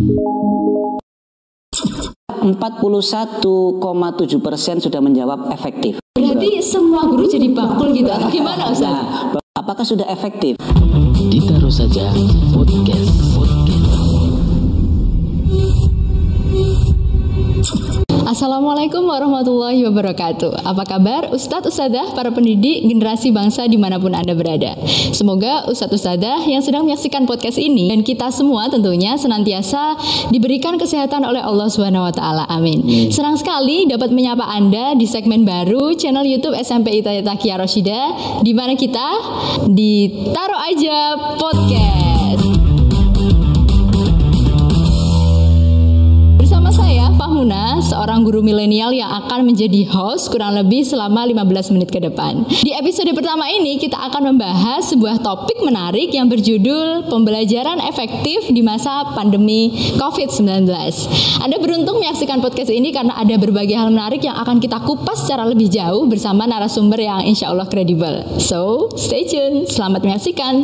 41,7% sudah menjawab efektif. Berarti semua guru jadi bakul gitu atau gimana Ustaz? Nah, apakah sudah efektif? Ditaruh saja podcast. Assalamualaikum warahmatullahi wabarakatuh. Apa kabar Ustadz Ustadzah, para pendidik generasi bangsa dimanapun Anda berada. Semoga Ustadz Ustadzah yang sedang menyaksikan podcast ini dan kita semua tentunya senantiasa diberikan kesehatan oleh Allah SWT. Amin. Senang sekali dapat menyapa Anda di segmen baru channel YouTube SMP ITT Taqiyah Rasyidah, di mana kita ditaruh aja podcast. Bersama saya Fahmuna, seorang guru milenial yang akan menjadi host kurang lebih selama 15 menit ke depan. Di episode pertama ini kita akan membahas sebuah topik menarik yang berjudul pembelajaran efektif di masa pandemi COVID-19. Anda beruntung menyaksikan podcast ini karena ada berbagai hal menarik yang akan kita kupas secara lebih jauh bersama narasumber yang insya Allah kredibel. So, stay tune. Selamat menyaksikan.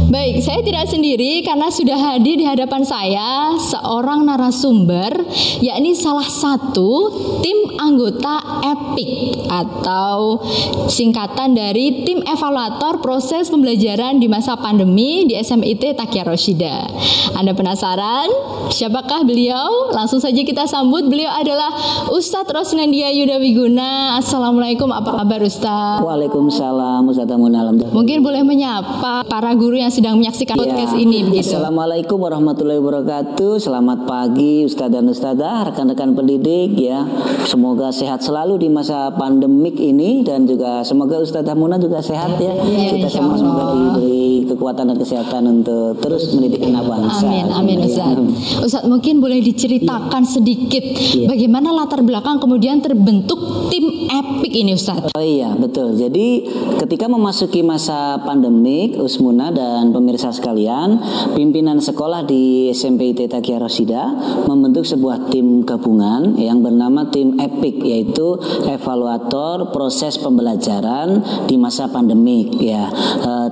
Baik, saya tidak sendiri karena sudah hadir di hadapan saya seorang narasumber, yakni salah satu tim anggota EPIK atau singkatan dari tim evaluator proses pembelajaran di masa pandemi di SMIT Taqiyah Rasyidah. Anda penasaran siapakah beliau? Langsung saja kita sambut. Beliau adalah Ustadz Rosnandia Yuda Wiguna. Assalamualaikum, apa kabar Ustadz? Waalaikumsalam Ustazah Muna. Mungkin boleh menyapa para guru yang sedang menyaksikan podcast ini begitu. Assalamualaikum warahmatullahi wabarakatuh. Selamat pagi Ustadz dan Ustazah, rekan-rekan pendidik ya. Semoga sehat selalu di masa pandemik ini dan juga semoga Ustazah Muna juga sehat ya. Kita semua semoga diberi kekuatan dan kesehatan untuk terus mendidik anak bangsa. Amin Ustadz. Ustadz, mungkin boleh diceritakan sedikit bagaimana latar belakang kemudian terbentuk tim EPIK ini Ustadz? Oh iya, betul. Jadi ketika memasuki masa pandemik, Usmuna dan pemirsa sekalian, pimpinan sekolah di SMP ITT Taqiyah Rasyidah membentuk sebuah tim gabungan yang bernama tim EPIK, yaitu evaluator proses pembelajaran di masa pandemik ya.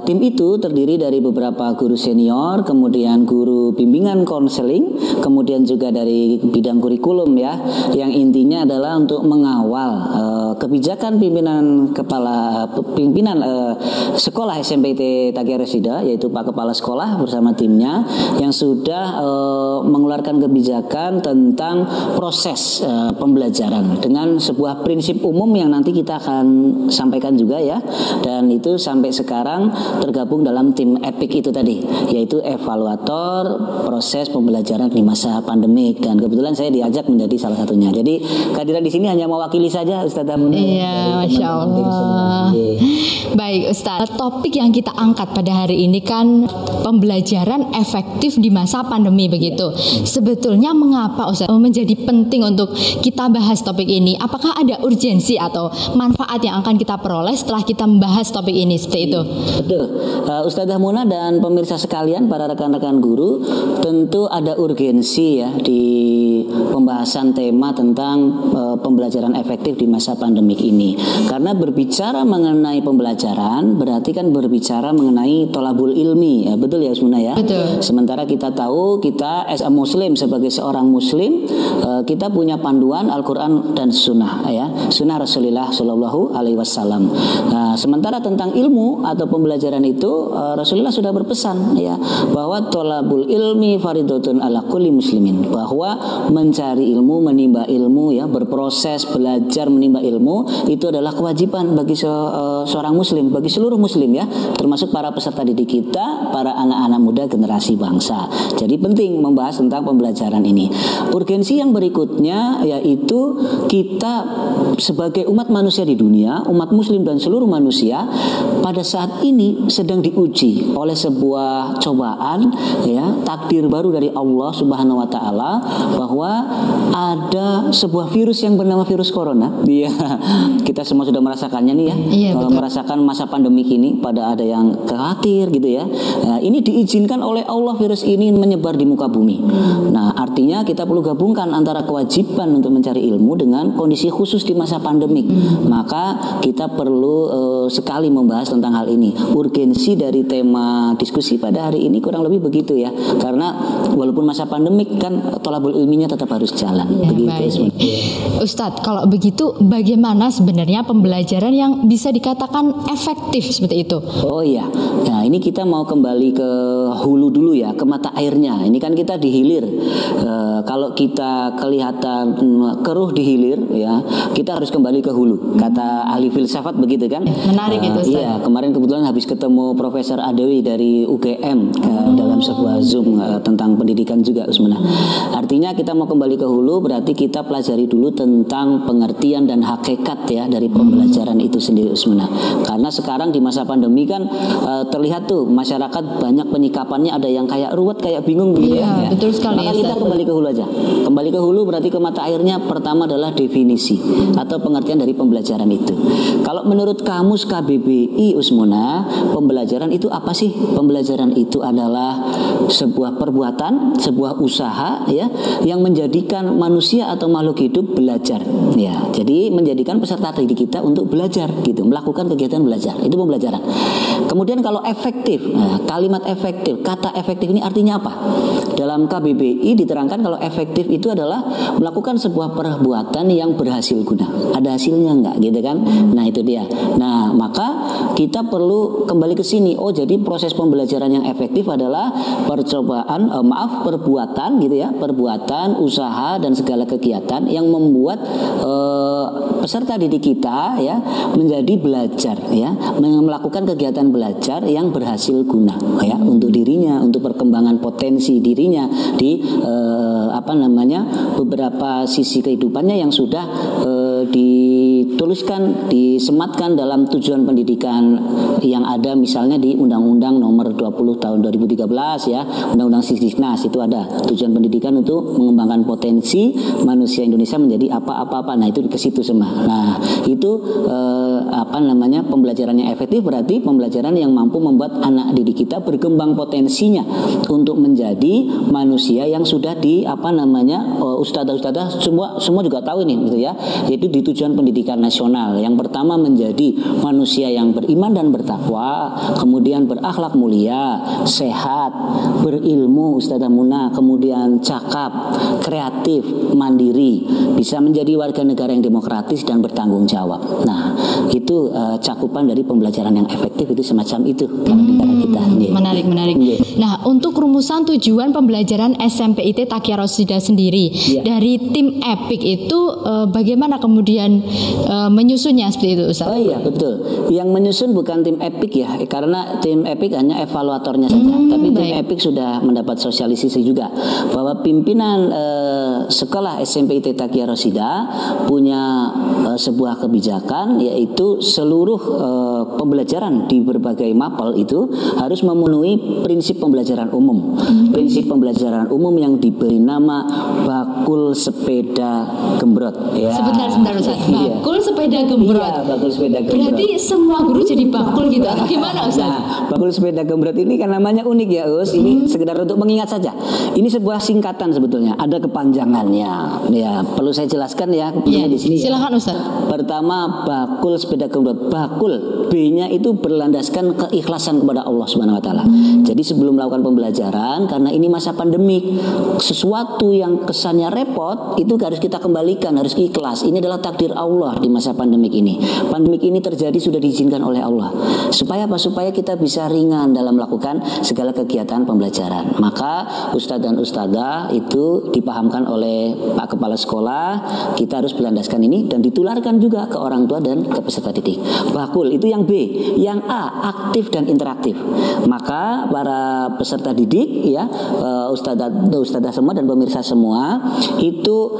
Tim itu terdiri dari beberapa guru senior, kemudian guru bimbingan konseling, kemudian juga dari bidang kurikulum ya, yang intinya adalah untuk mengawal kebijakan pimpinan sekolah SMP ITT Taqiyah Rasyidah, yaitu Pak Kepala Sekolah bersama timnya yang sudah mengeluarkan kebijakan tentang proses pembelajaran dengan sebuah prinsip umum yang nanti kita akan sampaikan juga ya, dan itu sampai sekarang tergabung dalam tim EPIK itu tadi, yaitu evaluator proses pembelajaran di masa pandemik, dan kebetulan saya diajak menjadi salah satunya. Jadi kehadiran di sini hanya mewakili saja Ustazah Muna. Iya, Masya Allah. Baik Ustaz, topik yang kita angkat pada hari ini kan pembelajaran efektif di masa pandemi begitu. Sebetulnya mengapa Ustaz menjadi penting untuk kita bahas topik ini? Apakah ada urgensi atau manfaat yang akan kita peroleh setelah kita membahas topik ini seperti itu? Betul. Ustazah Muna dan pemirsa sekalian, para rekan-rekan guru, tentu ada urgensi ya di pembahasan tema tentang pembelajaran efektif di masa pandemik ini. Karena berbicara mengenai pembelajaran berarti kan berbicara mengenai tolabul ilmi ya, betul ya Usmuna ya. Betul. Sementara kita tahu kita as a muslim, sebagai seorang muslim, kita punya panduan Al-Quran dan Sunnah ya, Sunnah Rasulullah Shallallahu Alaihi Wasallam. Nah, sementara tentang ilmu atau pembelajaran itu Rasulullah sudah berpesan ya, bahwa tolabul ilmi faridotun ala kulli muslimin, bahwa mencari ilmu, menimba ilmu ya, berproses belajar menimba ilmu itu adalah kewajiban bagi seorang muslim, bagi seluruh muslim ya, termasuk para peserta didik kita, para anak-anak muda generasi bangsa. Jadi penting membahas tentang pembelajaran ini. Urgensi yang berikutnya yaitu kita sebagai umat manusia di dunia, umat muslim dan seluruh manusia pada saat ini sedang diuji oleh sebuah cobaan ya, takdir baru dari Allah Subhanahu wa taala, bahwa ada sebuah virus yang bernama virus corona. Iya. kita semua sudah merasakannya nih ya. Iya, betul. Merasakan masa pandemi ini, pada ada yang khawatir gitu ya. Ini diizinkan oleh Allah virus ini menyebar di muka bumi. Nah, artinya kita perlu gabungkan antara kewajiban untuk mencari ilmu dengan kondisi khusus di masa pandemik. Maka kita perlu sekali membahas tentang hal ini. Urgensi dari tema diskusi pada hari ini kurang lebih begitu ya. Karena walaupun masa pandemik kan thalabul ilminya tetap harus jalan. Ya, begitu. Ustadz, kalau begitu bagaimana sebenarnya pembelajaran yang bisa dikatakan efektif seperti itu? Oh iya, nah ini kita mau kembali ke hulu dulu ya, ke mata airnya. Ini kan kita di hilir. Kalau kita kelihatan keruh di hilir ya, kita harus kembali ke hulu. Kata ahli filsafat begitu kan? Menarik itu, Ustaz. Iya, kemarin kebetulan habis ketemu Profesor Adewi dari UGM dalam sebuah Zoom tentang pendidikan juga, Usmana. Artinya kita mau kembali ke hulu, berarti kita pelajari dulu tentang pengertian dan hakikat ya dari pembelajaran itu sendiri, Usmana. Karena sekarang di masa pandemi kan terlihat tuh masyarakat banyak penyikapannya, ada yang kayak ruwet, kayak bingung begitu ya. Betul sekali. Maka kita kembali ke hulu aja. Kembali ke hulu berarti ke mata airnya. Pertama adalah definisi atau pengertian dari pembelajaran itu. Kalau menurut kamus KBBI, Usmana, pembelajaran itu apa sih? Pembelajaran itu adalah sebuah perbuatan, sebuah usaha ya yang menjadikan manusia atau makhluk hidup belajar. Ya, jadi menjadikan peserta didik kita untuk belajar gitu, melakukan kegiatan belajar. Itu pembelajaran. Kemudian kalau efektif, kalimat efektif, kata efektif ini artinya apa? Dalam KBBI diterangkan kalau efektif itu adalah melakukan sebuah perbuatan yang berhasil guna. Ada hasilnya enggak gitu kan? Nah, itu dia. Nah, maka kita perlu kembali ke sini. Oh, jadi proses pembelajaran yang efektif adalah perbuatan gitu ya, perbuatan, usaha dan segala kegiatan yang membuat peserta didik kita ya menjadi belajar ya, melakukan kegiatan belajar yang berhasil guna ya untuk dirinya, untuk perkembangan potensi dirinya di beberapa sisi kehidupannya yang sudah dituliskan, disematkan dalam tujuan pendidikan yang ada misalnya di Undang-Undang Nomor 20 Tahun 2013 ya, Undang-Undang Sisdiknas itu ada tujuan pendidikan untuk mengembangkan potensi manusia Indonesia menjadi apa-apa. Nah, itu ke situ semua. Nah, itu pembelajaran yang efektif berarti pembelajaran yang mampu membuat anak didik kita berkembang potensinya untuk menjadi manusia yang sudah ustadzah semua juga tahu ini gitu ya, yaitu di tujuan pendidikan nasional. Yang pertama menjadi manusia yang beriman dan bertakwa, kemudian berakhlak mulia, sehat, berilmu, Ustadzah Muna, kemudian cakap, kreatif, mandiri, bisa menjadi warga negara yang demokratis dan bertanggung jawab. Nah, itu cakupan dari pembelajaran yang efektif itu semacam itu kalau di negara kita. Menarik. Nah, untuk rumusan tujuan pembelajaran SMPIT Taqiyah Rosidah sendiri dari tim EPIK itu bagaimana kemudian menyusunnya seperti itu, Ustaz? Oh iya, betul. Yang menyusun bukan tim EPIK ya, karena tim EPIK hanya evaluatornya saja. Tapi tim EPIK sudah mendapat sosialisasi juga bahwa pimpinan sekolah SMPIT Taqiyah Rosidah punya sebuah kebijakan, yaitu seluruh pembelajaran di berbagai mapel itu harus memenuhi prinsip pembelajaran umum. Prinsip pembelajaran umum yang diberi nama bakul sepeda gembrot. Ya. Sebentar Ustaz. Bakul sepeda gembrot. Iya, bakul sepeda gembrot. Berarti semua guru jadi bakul gitu atau gimana, Ustaz? Nah, bakul sepeda gembrot ini kan namanya unik ya, Us. Ini sekedar untuk mengingat saja. Ini sebuah singkatan sebetulnya, ada kepanjangannya. Ya, perlu saya jelaskan ya di sini. Silakan, Ustaz. Pertama, bakul sepeda gembrot. Bakul B-nya itu berlandaskan keikhlasan kepada Allah Subhanahu wa taala. Jadi sebelum melakukan pembelajaran, karena ini masa pandemik, sesuatu yang kesannya repot itu harus kita kembalikan, harus ikhlas. Ini adalah takdir Allah di masa pandemik ini. Pandemik ini terjadi sudah diizinkan oleh Allah. Supaya apa? Supaya kita bisa ringan dalam melakukan segala kegiatan pembelajaran. Maka ustadz dan ustadzah itu dipahamkan oleh Pak Kepala Sekolah, kita harus berlandaskan ini dan ditularkan juga ke orang tua dan ke peserta didik. Bakul itu yang B. Yang A, aktif dan interaktif. Maka para peserta didik ya, ustadzah semua dan pemirsa semua itu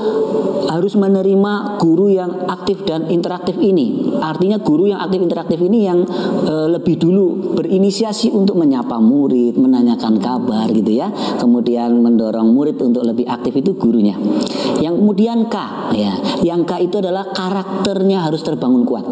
harus menerima guru yang aktif dan dan interaktif ini. Artinya guru yang aktif interaktif ini yang lebih dulu berinisiasi untuk menyapa murid, menanyakan kabar gitu ya. Kemudian mendorong murid untuk lebih aktif itu gurunya. Yang kemudian K ya. Yang K itu adalah karakternya harus terbangun kuat.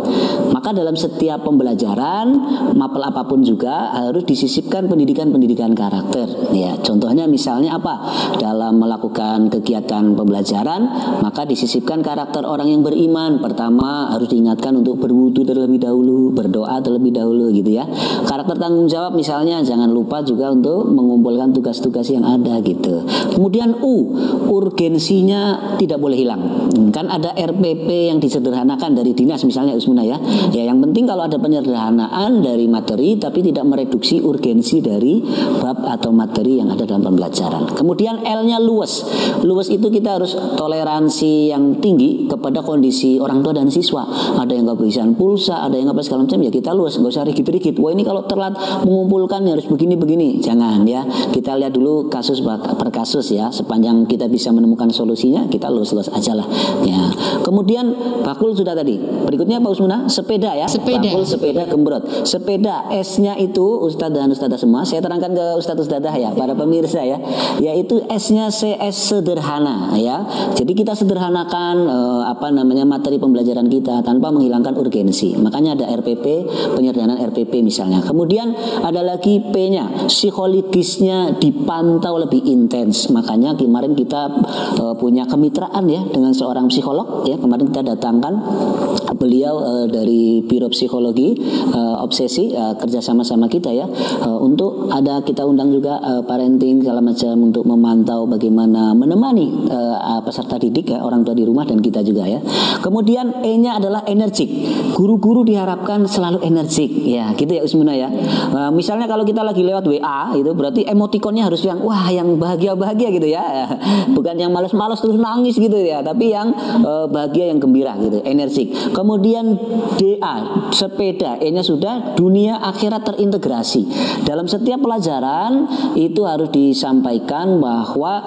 Maka dalam setiap pembelajaran, mapel apapun juga harus disisipkan pendidikan karakter. Ya, contohnya misalnya apa? Dalam melakukan kegiatan pembelajaran, maka disisipkan karakter orang yang beriman. Pertama harus diingatkan untuk berwudu terlebih dahulu, berdoa terlebih dahulu gitu ya. Karakter tanggung jawab misalnya jangan lupa juga untuk mengumpulkan tugas-tugas yang ada gitu. Kemudian U, urgensinya tidak boleh hilang. Kan ada RPP yang disederhanakan dari dinas misalnya Usmuna ya. Ya yang penting kalau ada penyederhanaan dari materi tapi tidak mereduksi urgensi dari bab atau materi yang ada dalam pembelajaran. Kemudian L-nya luwes. Luwes itu kita harus toleransi yang tinggi kepada kondisi orang tua dan siswa. Ada yang kehabisan pulsa, ada yang apa segala macam, ya kita luwes, nggak usah rigid-rigid. Wah ini kalau telat mengumpulkan harus begini-begini. Jangan ya. Kita lihat dulu kasus per kasus ya. Sepanjang kita bisa menemukan solusinya, kita luwes-luwes aja lah. Ya. Kemudian bakul sudah tadi. Berikutnya Pak Usmuna, sepeda ya. Bakul, sepeda, gembrot. Sepeda S-nya itu Ustadz dan Ustadzah semua. Saya terangkan ke Ustadz-Ustadzah ya, para pemirsa ya. Yaitu S-nya CS sederhana ya. Jadi kita sederhanakan materi pembelajaran kita tanpa menghilangkan urgensi. Makanya ada RPP, penyederhanaan RPP misalnya. Kemudian ada lagi P-nya, psikologisnya dipantau lebih intens. Makanya kemarin kita punya kemitraan ya dengan seorang psikolog ya. Kemarin kita datangkan beliau dari Biro Psikologi Obsesi kerja sama kita ya, untuk ada kita undang juga parenting segala macam untuk memantau bagaimana menemani peserta didik ya, orang tua di rumah dan kita juga ya. Kemudian E-nya adalah energik. Guru-guru diharapkan selalu energik ya, gitu ya Usmuna ya. Misalnya kalau kita lagi lewat WA itu berarti emotikonnya harus yang wah yang bahagia-bahagia gitu ya. Bukan yang malas-malas terus nangis gitu ya, tapi yang bahagia, yang gembira gitu, energik. Kemudian DA, sepeda, E-nya sudah dunia akhirat terintegrasi. Dalam setiap pelajaran itu harus disampaikan bahwa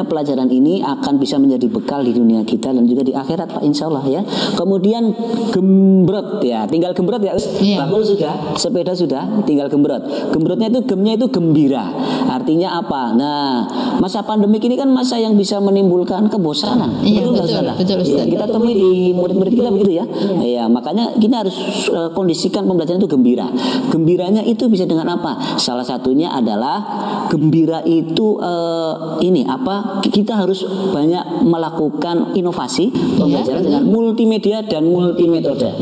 pelajaran ini akan bisa menjadi bekal di dunia kita dan juga di akhirat Pak, insya Allah ya. Kemudian gembrot ya, tinggal gembrot ya. Bakul sudah, sepeda sudah, tinggal gembrot. Gembrotnya itu gemnya itu gembira. Artinya apa? Nah, masa pandemik ini kan masa yang bisa menimbulkan kebosanan. Iya, betul ya, kita temui di murid-murid kita begitu ya. Ya, makanya kita harus kondisikan pembelajaran itu gembira. Gembiranya itu bisa dengan apa? Salah satunya adalah gembira itu kita harus banyak melakukan inovasi pembelajaran dengan multimedia dan multimetode.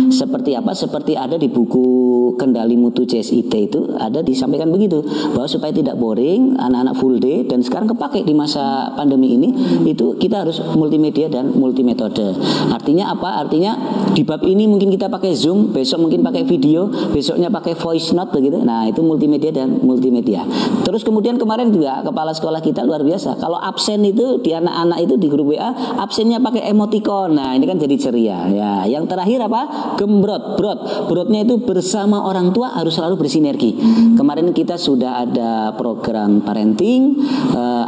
Seperti apa? Seperti ada di buku Kendali Mutu CSIT itu ada disampaikan begitu, bahwa supaya tidak boring anak-anak full day dan sekarang kepake di masa pandemi ini, itu kita harus multimedia dan multimetode. Artinya apa? Artinya di bab ini mungkin kita pakai Zoom, besok mungkin pakai video, besoknya pakai voice note begitu. Nah, itu multimedia dan multimedia. Terus kemudian kemarin juga kepala sekolah kita luar biasa. Kalau absen itu di anak-anak itu di grup WA, absennya pakai emoticon. Nah, ini kan jadi ceria. Ya, yang terakhir apa? Gembrot. Brotnya itu bersama orang tua harus selalu bersinergi. Kemarin kita sudah ada program parenting,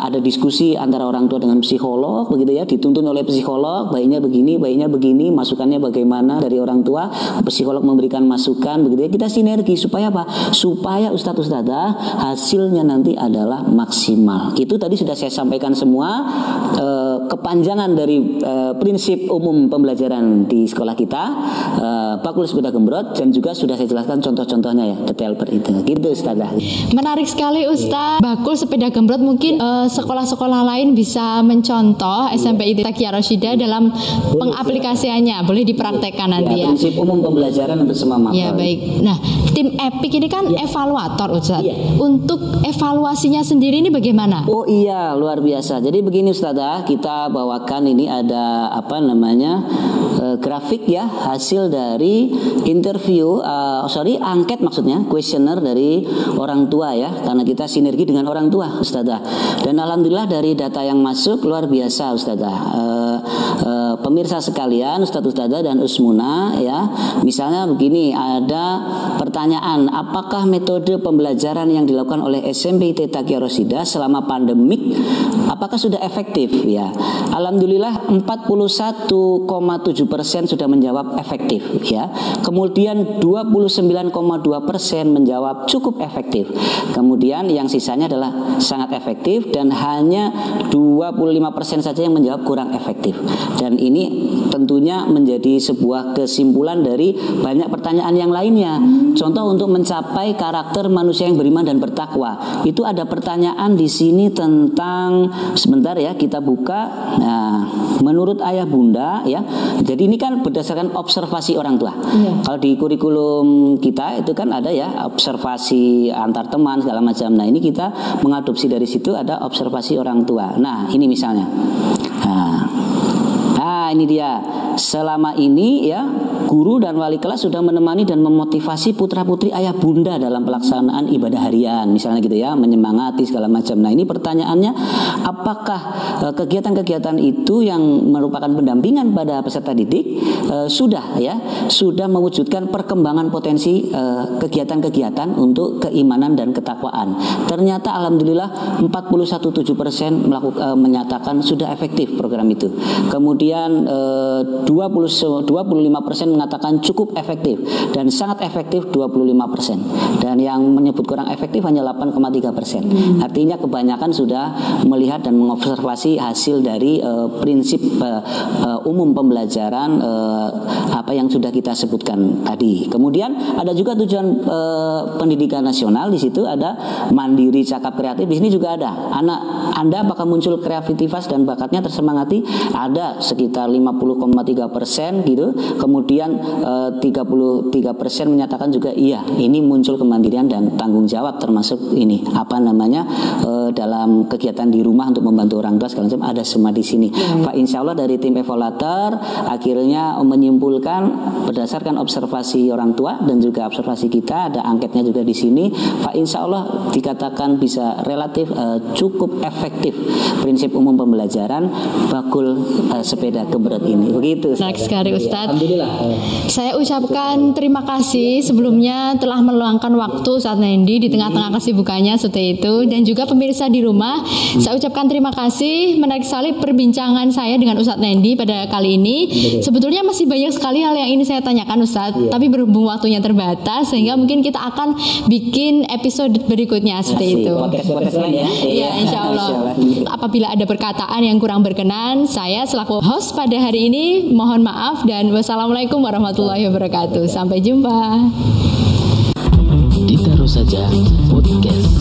ada diskusi antara orang tua dengan psikolog begitu ya, dituntun oleh psikolog, baiknya begini, masukannya bagaimana dari orang tua, psikolog memberikan masukan begitu ya. Kita sinergi supaya apa? Supaya Ustadz Ustadzah hasilnya nanti adalah maksimal. Itu tadi sudah saya sampaikan semua kepanjangan dari prinsip umum pembelajaran di sekolah kita, bakul sepeda gembrot, dan juga sudah saya jelaskan contoh-contohnya ya, detail itu. Gitu Ustadzah. Menarik sekali Ustadz. Bakul sepeda gembrot mungkin sekolah-sekolah lain bisa mencontoh SMP ITB Taqiyah Rasyidah dalam pengaplikasiannya. Boleh dipraktekkan nanti ya. Prinsip umum pembelajaran untuk semua mapel. Ya baik. Nah, tim EPIK ini kan evaluator Ustadz. Untuk evaluasinya sendiri ini bagaimana? Oh iya, luar biasa. Jadi begini Ustadzah, kita bawakan ini ada grafik ya, hasil dari interview, angket maksudnya, kuesioner dari orang tua ya, karena kita sinergi dengan orang tua Ustadzah. Dan alhamdulillah dari data yang masuk luar biasa Ustadzah. Pemirsa sekalian, Ustadz Ustadzah dan Usmuna ya, misalnya begini, ada pertanyaan, apakah metode pembelajaran yang dilakukan oleh SMP ITB Taqiyah Rasyidah selama pandemik apakah sudah efektif ya? Alhamdulillah 41,17% sudah menjawab efektif ya. Kemudian 29,2% menjawab cukup efektif. Kemudian yang sisanya adalah sangat efektif dan hanya 25% saja yang menjawab kurang efektif. Dan ini tentunya menjadi sebuah kesimpulan dari banyak pertanyaan yang lainnya. Contoh untuk mencapai karakter manusia yang beriman dan bertakwa. Itu ada pertanyaan di sini tentang, sebentar ya, kita buka. Nah, menurut ayah bunda ya. Jadi ini kan berdasarkan observasi orang tua. Kalau di kurikulum kita itu kan ada ya observasi antar teman segala macam. Nah, ini kita mengadopsi dari situ, ada observasi orang tua. Nah, ini misalnya. Nah, ini dia. Selama ini ya, guru dan wali kelas sudah menemani dan memotivasi putra-putri ayah bunda dalam pelaksanaan ibadah harian, misalnya gitu ya, menyemangati segala macam. Nah, ini pertanyaannya, apakah kegiatan-kegiatan itu yang merupakan pendampingan pada peserta didik sudah mewujudkan perkembangan potensi kegiatan-kegiatan untuk keimanan dan ketakwaan. Ternyata alhamdulillah 41,7% menyatakan sudah efektif program itu. Kemudian 25% mengatakan cukup efektif dan sangat efektif 25%, dan yang menyebut kurang efektif hanya 8,3%. Artinya kebanyakan sudah melihat dan mengobservasi hasil dari prinsip umum pembelajaran apa yang sudah kita sebutkan tadi. Kemudian ada juga tujuan pendidikan nasional, di situ ada mandiri, cakap, kreatif. Di sini juga ada anak Anda apakah muncul kreativitas dan bakatnya tersemangati, ada sekitar 50,3% gitu. Kemudian 33% menyatakan juga iya, ini muncul kemandirian dan tanggung jawab, termasuk ini dalam kegiatan di rumah untuk membantu orang tua segala macam, ada semua di sini. Pak, insya Allah dari tim evaluator akhirnya menyimpulkan berdasarkan observasi orang tua dan juga observasi kita, ada angketnya juga di sini. Pak, insya Allah dikatakan bisa relatif cukup efektif prinsip umum pembelajaran bakul sepeda keberut ini. Begitu. Menarik sekali Ustadz. Alhamdulillah. Saya ucapkan terima kasih sebelumnya telah meluangkan waktu Ustadz Nendi di tengah-tengah kesibukannya seperti itu, dan juga pemirsa di rumah. Saya ucapkan terima kasih. Menarik sekali perbincangan saya dengan Ustadz Nendi pada kali ini. Sebetulnya masih banyak sekali hal yang ingin saya tanyakan Ustadz, tapi berhubung waktunya terbatas sehingga mungkin kita akan bikin episode berikutnya seperti itu. Ya, insya Allah. Apabila ada perkataan yang kurang berkenan, saya selaku host pada hari ini mohon maaf, dan wassalamualaikum warahmatullahi wabarakatuh. Sampai jumpa. Ditaruh saja podcast.